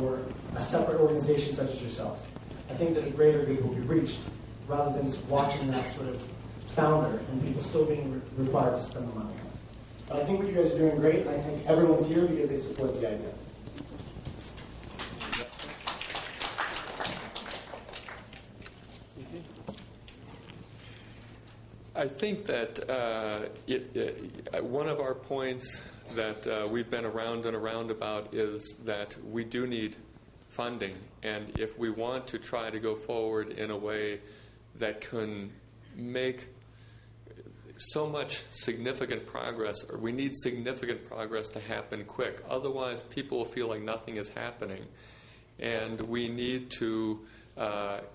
E: or a separate organization such as yourselves, I think that a greater good will be reached, rather than just watching that sort of founder and people still being required to spend the money. But I think what you guys are doing great, and I think everyone's here because they support the idea.
A: I think that one of our points that we've been around and around about is that we do need funding. And if we want to try to go forward in a way that can make so much significant progress, or we need significant progress to happen quick. Otherwise, people will feel like nothing is happening. And we need to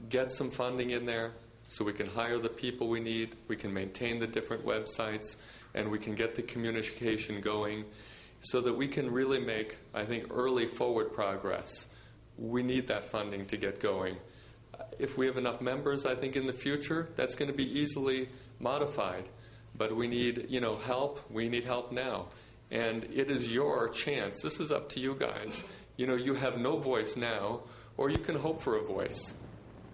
A: get some funding in there so we can hire the people we need, we can maintain the different websites, and we can get the communication going so that we can really make, I think, early forward progress. We need that funding to get going. If we have enough members, I think in the future, that's going to be easily modified. But we need, help. We need help now. And it is your chance. This is up to you guys. You have no voice now, or you can hope for a voice.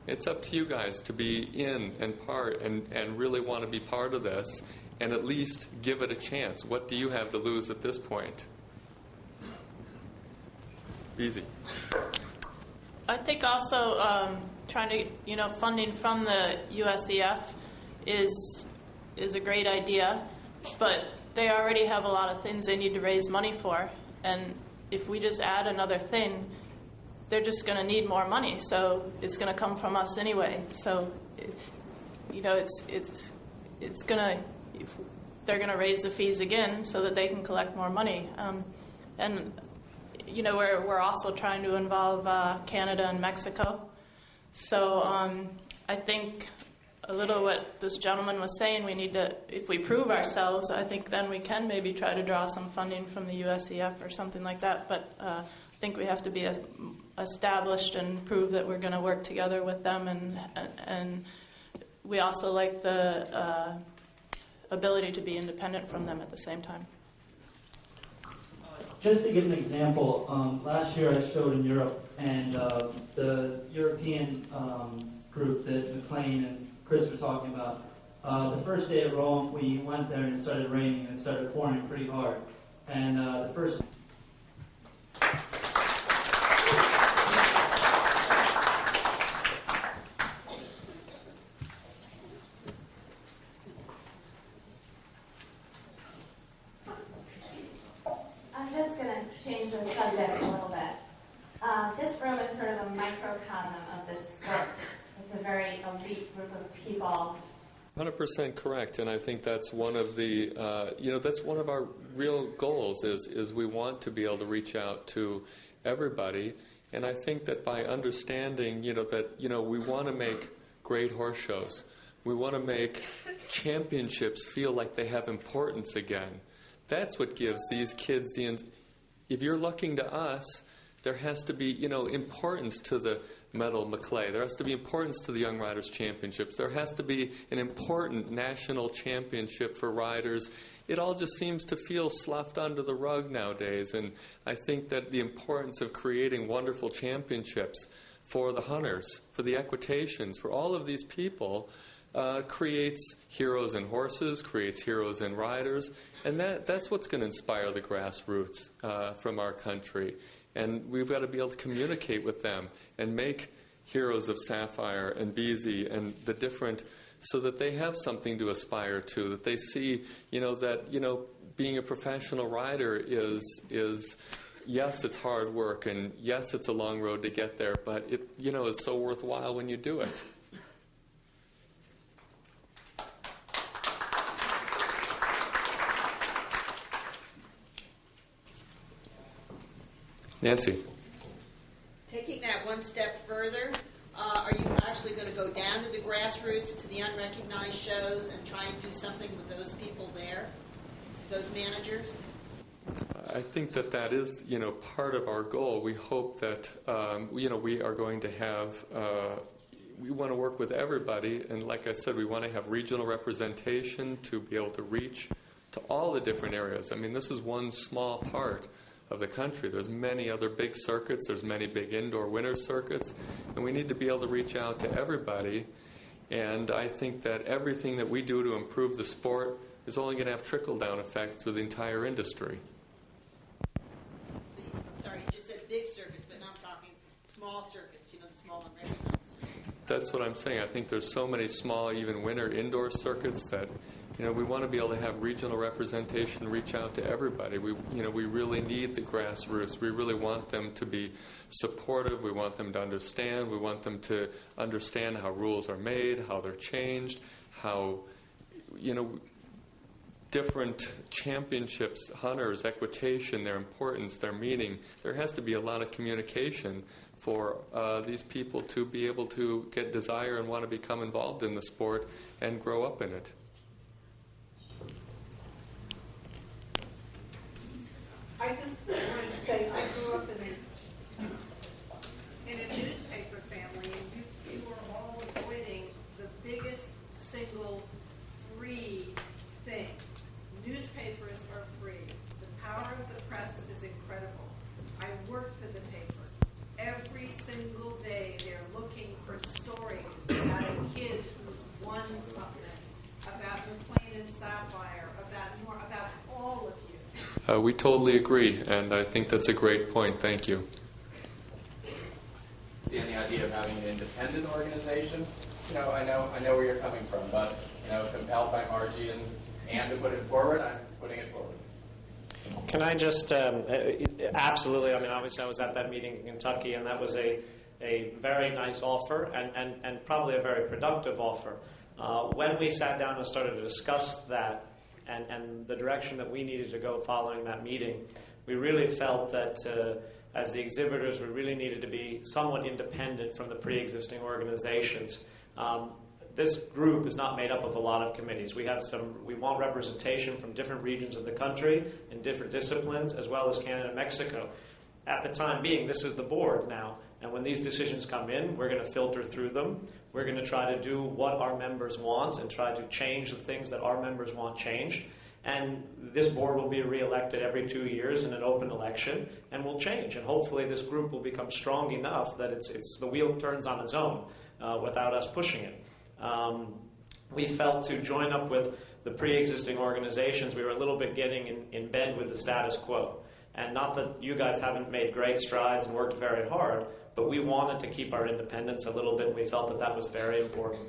A: It's up to you guys to be in and part and really want to be part of this and at least give it a chance. What do you have to lose at this point? Easy.
V: I think also trying to, funding from the USEF is a great idea, but they already have a lot of things they need to raise money for. And if we just add another thing, they're just going to need more money, so it's going to come from us anyway. So, it's going to, they're going to raise the fees again so that they can collect more money. We're also trying to involve Canada and Mexico. So I think a little what this gentleman was saying, we need to, if we prove ourselves, I think then we can maybe try to draw some funding from the USEF or something like that. But I think we have to be established and prove that we're going to work together with them, and we also like the ability to be independent from them at the same time.
F: Just to give an example, last year I showed in Europe, and the European group that McLean and Chris were talking about, the first day at Rome, we went there and it started raining and it started pouring pretty hard. And the first...
H: I'm just going to change the subject a little bit. This room is sort of a microcosm of this sport. It's a very elite group of people.
A: 100% correct, and I think that's one of the, that's one of our real goals is we want to be able to reach out to everybody, and I think that by understanding, that, we want to make great horse shows. We want to make championships feel like they have importance again. That's what gives these kids if you're looking to us, there has to be, importance to the Medal McClay. There has to be importance to the Young Riders Championships. There has to be an important national championship for riders. It all just seems to feel sloughed under the rug nowadays, and I think that the importance of creating wonderful championships for the hunters, for the equitations, for all of these people, creates heroes in horses, creates heroes in riders, and that's what's going to inspire the grassroots from our country. And we've got to be able to communicate with them and make heroes of Sapphire and Beezy and the different, so that they have something to aspire to, that they see, that, being a professional rider is yes, it's hard work, and yes, it's a long road to get there, but it, is so worthwhile when you do it. Nancy.
W: Taking that one step further, are you actually going to go down to the grassroots, to the unrecognized shows, and try and do something with those people there, those managers?
A: I think that is, part of our goal. We hope that, we are going to have, we want to work with everybody, and like I said, we want to have regional representation to be able to reach to all the different areas. I mean, this is one small part of the country. There's many other big circuits. There's many big indoor winter circuits, and we need to be able to reach out to everybody. And I think that everything that we do to improve the sport is only going to have trickle-down effect through the entire industry.
W: I'm sorry, you just said big circuits, but now I'm talking small circuits, the small unrecognized.
A: That's what I'm saying. I think there's so many small, even winter indoor circuits that, we want to be able to have regional representation, reach out to everybody. We really need the grassroots. We really want them to be supportive. We want them to understand. We want them to understand how rules are made, how they're changed, how, different championships, hunters, equitation, their importance, their meaning. There has to be a lot of communication for these people to be able to get desire and want to become involved in the sport and grow up in it.
G: I just wanted to say I grew up in a newspaper family, and you were all avoiding the biggest single free thing. Newspapers are free. The power of the press is incredible. I work for the paper. Every single day they're looking for stories about a kid who's won something, about McLean and Sapphire, about all of you.
A: We totally agree, and I think that's a great point. Thank you.
I: See any idea of having an independent organization? I know where you're coming from, but compelled by Margie and to put it forward, I'm putting it forward.
D: Can I just absolutely? I mean, obviously, I was at that meeting in Kentucky, and that was a very nice offer, and probably a very productive offer. When we sat down and started to discuss that, and the direction that we needed to go following that meeting, we really felt that as the exhibitors, we really needed to be somewhat independent from the pre-existing organizations. This group is not made up of a lot of committees. We want representation from different regions of the country in different disciplines, as well as Canada and Mexico. at the time being, this is the board now. And when these decisions come in, we're going to filter through them. We're going to try to do what our members want and try to change the things that our members want changed. And this board will be re-elected every 2 years in an open election, and will change. And hopefully this group will become strong enough that the wheel turns on its own without us pushing it. We felt to join up with the pre-existing organizations, we were a little bit getting in bed with the status quo. And not that you guys haven't made great strides and worked very hard, but we wanted to keep our independence a little bit. We felt that was very important,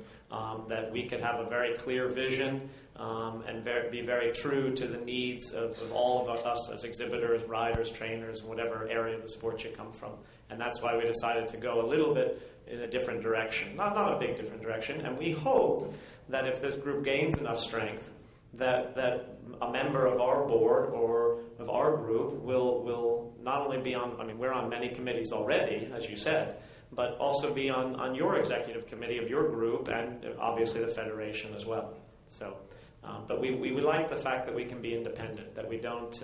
D: that we could have a very clear vision and be very true to the needs of all of us as exhibitors, riders, trainers, whatever area of the sport you come from. And that's why we decided to go a little bit in a different direction, not a big different direction. And we hope that if this group gains enough strength, that a member of our board or of our group will not only be on, I mean, we're on many committees already, as you said, but also be on your executive committee of your group and obviously the federation as well. So, but we like the fact that we can be independent, that we don't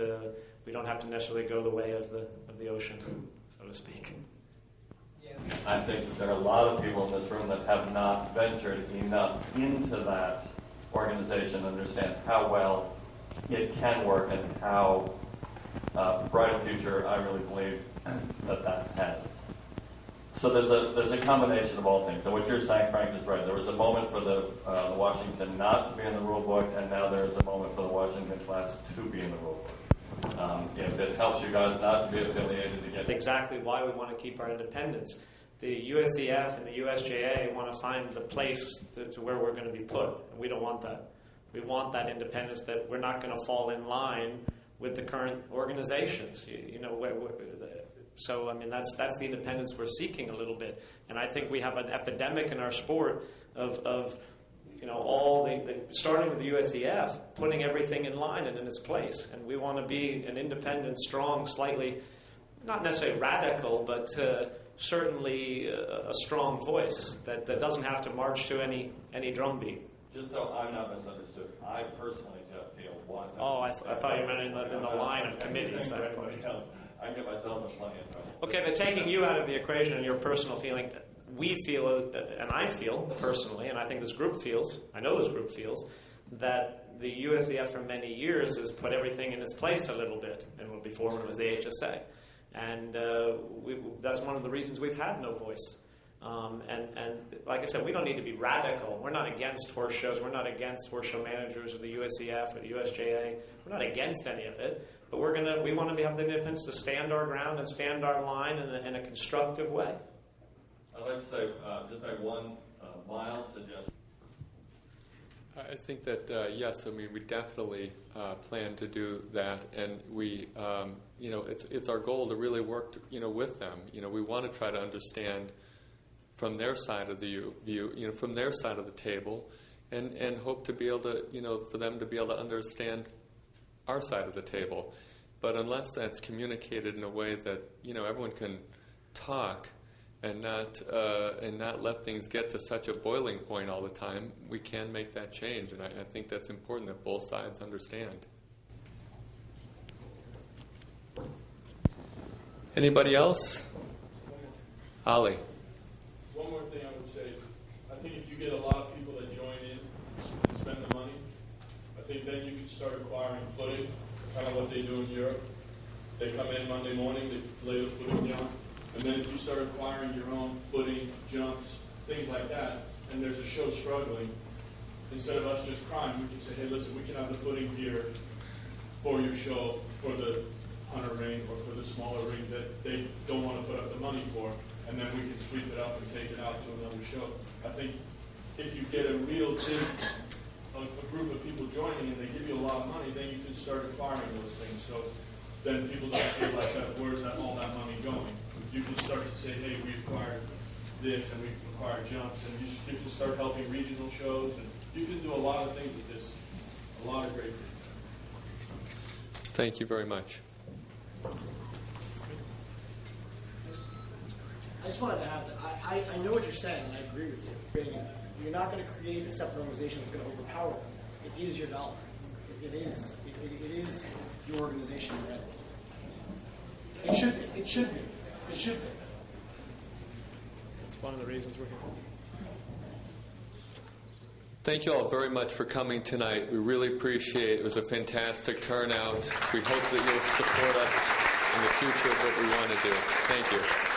D: have to necessarily go the way of the ocean, so to speak.
L: I think that there are a lot of people in this room that have not ventured enough into that organization to understand how well it can work and how bright a future I really believe that has. So there's a combination of all things. And what you're saying, Frank, is right. There was a moment for the Washington not to be in the rule book, and now there is a moment for the Washington class to be in the rule book. If it helps you guys not to be affiliated again.
D: Exactly why we want to keep our independence. The USEF and the USJA want to find the place to where we're going to be put, and we don't want that. We want that independence, that we're not going to fall in line with the current organizations. So I mean that's the independence we're seeking a little bit, and I think we have an epidemic in our sport of all starting with the USEF, putting everything in line and in its place, and we want to be an independent, strong, slightly not necessarily radical, but certainly a strong voice that doesn't have to march to any drumbeat.
L: Just so I'm not misunderstood, I personally feel want to...
D: Oh, I thought you meant in the line of committees.
L: I get myself in plenty of trouble.
D: Okay, but taking you out of the equation and your personal feeling, we feel, and I feel personally, and I think this group feels, I know this group feels, that the USEF for many years has put everything in its place a little bit, and before when it was the HSA. And that's one of the reasons we've had no voice. And like I said, we don't need to be radical. We're not against horse shows. We're not against horse show managers or the USEF or the USJA. We're not against any of it. But we want to have the independence to stand our ground and stand our line in a constructive way.
L: I'd like to say, just make one mild suggestion.
A: I think that, yes, I mean, we definitely plan to do that, and we, it's our goal to really work, with them. We want to try to understand from their side of the view, from their side of the table, and hope to be able to, for them to be able to understand our side of the table. But unless that's communicated in a way that, everyone can talk and not let things get to such a boiling point all the time, we can make that change. And I think that's important that both sides understand. Anybody else? Ali.
O: One more thing I would say is, I think if you get a lot of people that join in and spend the money, I think then you can start acquiring footing, kind of what they do in Europe. They come in Monday morning, they lay the footing down, and then if you start acquiring your own footing, jumps, things like that, and there's a show struggling, instead of us just crying, we can say, hey, listen, we can have the footing here for your show, for the hunter ring or for the smaller ring that they don't want to put up the money for, and then we can sweep it up and take it out to another show. I think if you get a real big a group of people joining and they give you a lot of money, then you can start acquiring those things. So then people don't feel like that, where's all that money going? You can start to say, hey, we acquired this and we've acquired jumps, and you can start helping regional shows, and you can do a lot of things with this, a lot of great things.
A: Thank you very much.
E: I just wanted to add that I know what you're saying, and I agree with you. You're not going to create a separate organization that's going to overpower them. It is your dollar. It is your organization already. It
J: It should be. It should be.
D: That's one of the reasons we're here.
A: Thank you all very much for coming tonight. We really appreciate it. It was a fantastic turnout. We hope that you'll support us in the future of what we want to do. Thank you.